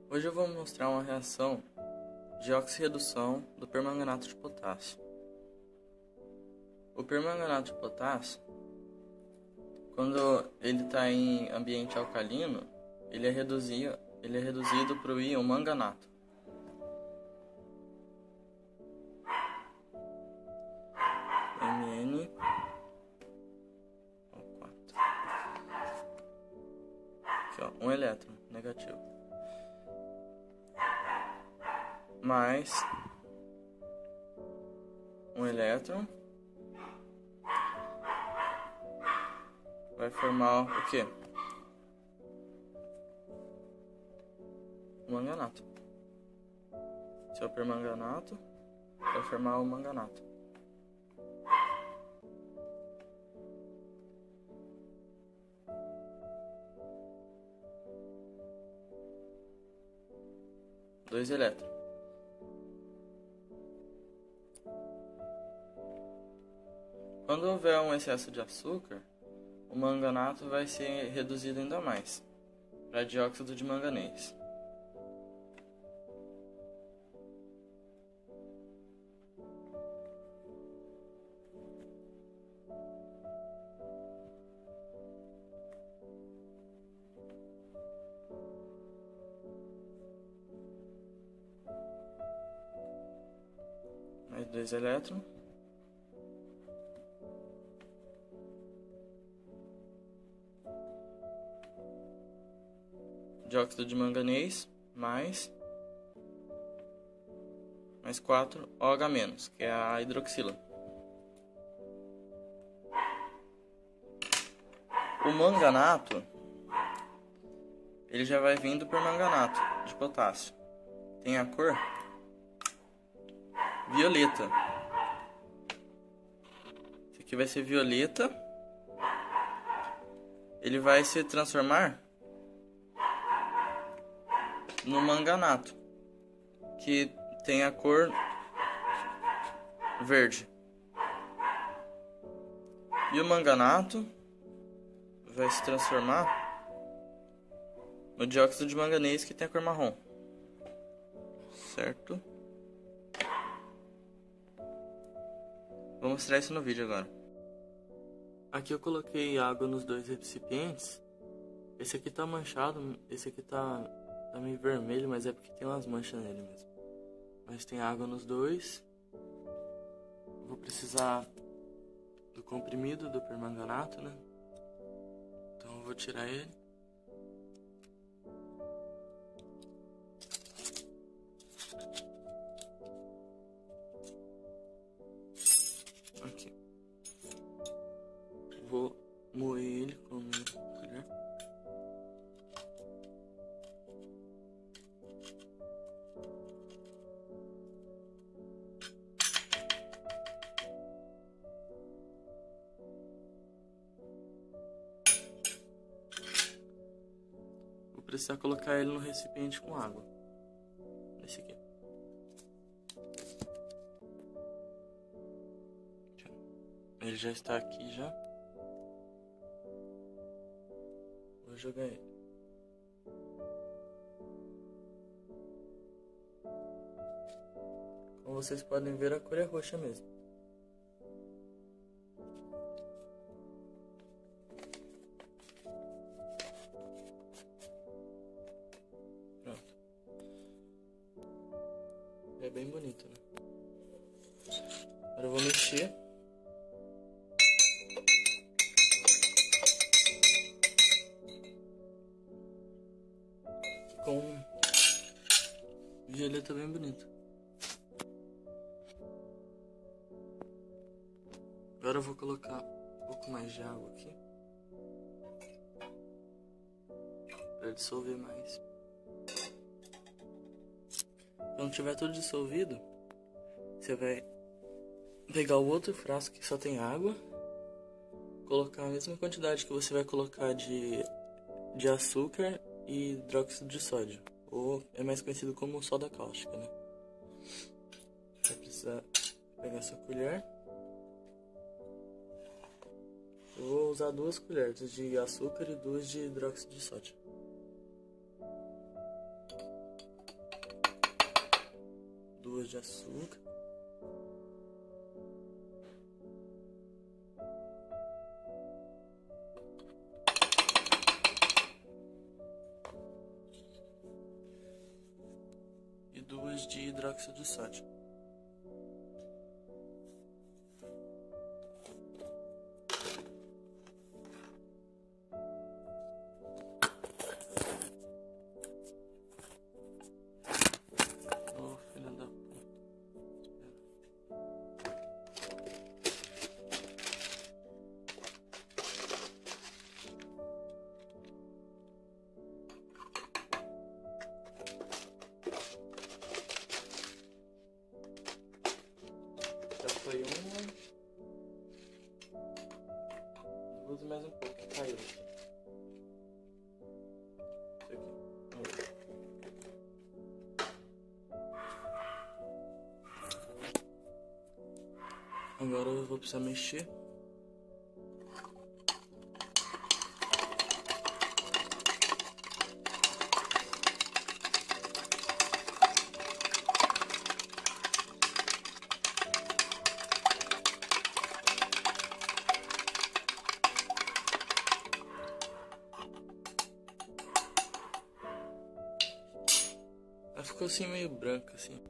Hoje eu vou mostrar uma reação de oxirredução do permanganato de potássio. O permanganato de potássio, quando ele está em ambiente alcalino, ele é reduzido para o íon manganato. Mn aqui, ó, um elétron negativo mais um elétron vai formar o quê? O manganato. Esse é o permanganato, vai formar o manganato. Dois elétrons. Quando houver um excesso de açúcar, o manganato vai ser reduzido ainda mais para dióxido de manganês. Mais dois elétrons. Dióxido de manganês mais 4 OH-, que é a hidroxila. O manganato, ele já vai vir do permanganato de potássio. Tem a cor violeta. Esse aqui vai ser violeta. Ele vai se transformar no manganato, que tem a cor verde. E o manganato vai se transformar no dióxido de manganês, que tem a cor marrom. Certo? Vou mostrar isso no vídeo agora. Aqui eu coloquei água nos dois recipientes. Esse aqui tá manchado, esse aqui tá meio vermelho, mas é porque tem umas manchas nele mesmo. Mas tem água nos dois. Vou precisar do comprimido do permanganato, né? Então eu vou tirar ele. Aqui. Vou moer ele com a colher. Vou precisar colocar ele no recipiente com água. Esse aqui. Ele já está aqui já. Vou jogar ele. Como vocês podem ver, a cor é roxa mesmo. Pronto. É bem bonito, né? Agora eu vou mexer. Com violeta bem bonito. Agora eu vou colocar um pouco mais de água aqui para dissolver mais. Quando tiver tudo dissolvido, você vai pegar o outro frasco que só tem água, colocar a mesma quantidade que você vai colocar de açúcar e hidróxido de sódio, ou é mais conhecido como soda cáustica, né? Vai precisar pegar essa colher. Eu vou usar 2 colheres de açúcar e 2 de hidróxido de sódio. 2 de açúcar. E 2 de hidróxido de sódio. Já foi uma, 2 e mais um pouco que caiu. Isso aqui. Agora eu vou precisar mexer. Ela ficou assim meio branca assim.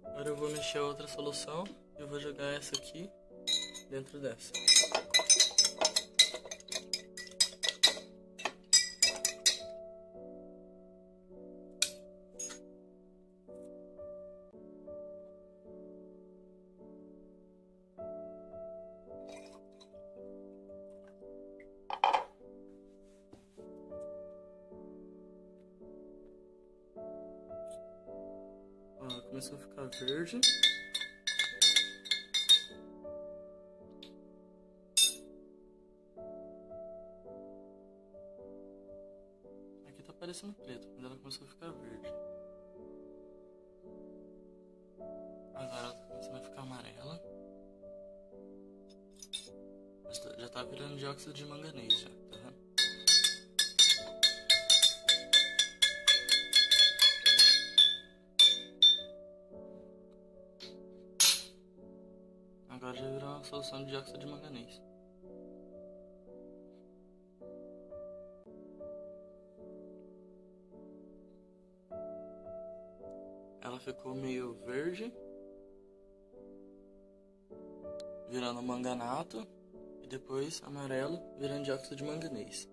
Agora eu vou mexer a outra solução e eu vou jogar essa aqui dentro dessa. Ó, começou a ficar verde. Aqui tá parecendo preto, mas ela começou a ficar verde. Agora ela tá começando a ficar amarela. Já tá virando dióxido de manganês já, tá vendo? Agora já virou uma solução de dióxido de manganês. Ela ficou meio verde, virando manganato, e depois amarelo, virando dióxido de manganês.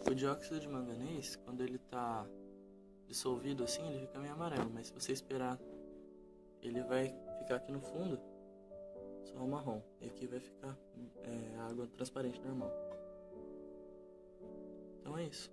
O dióxido de manganês, quando ele tá dissolvido assim, ele fica meio amarelo, mas se você esperar, ele vai ficar aqui no fundo só o marrom, e aqui vai ficar água transparente normal. Então é isso.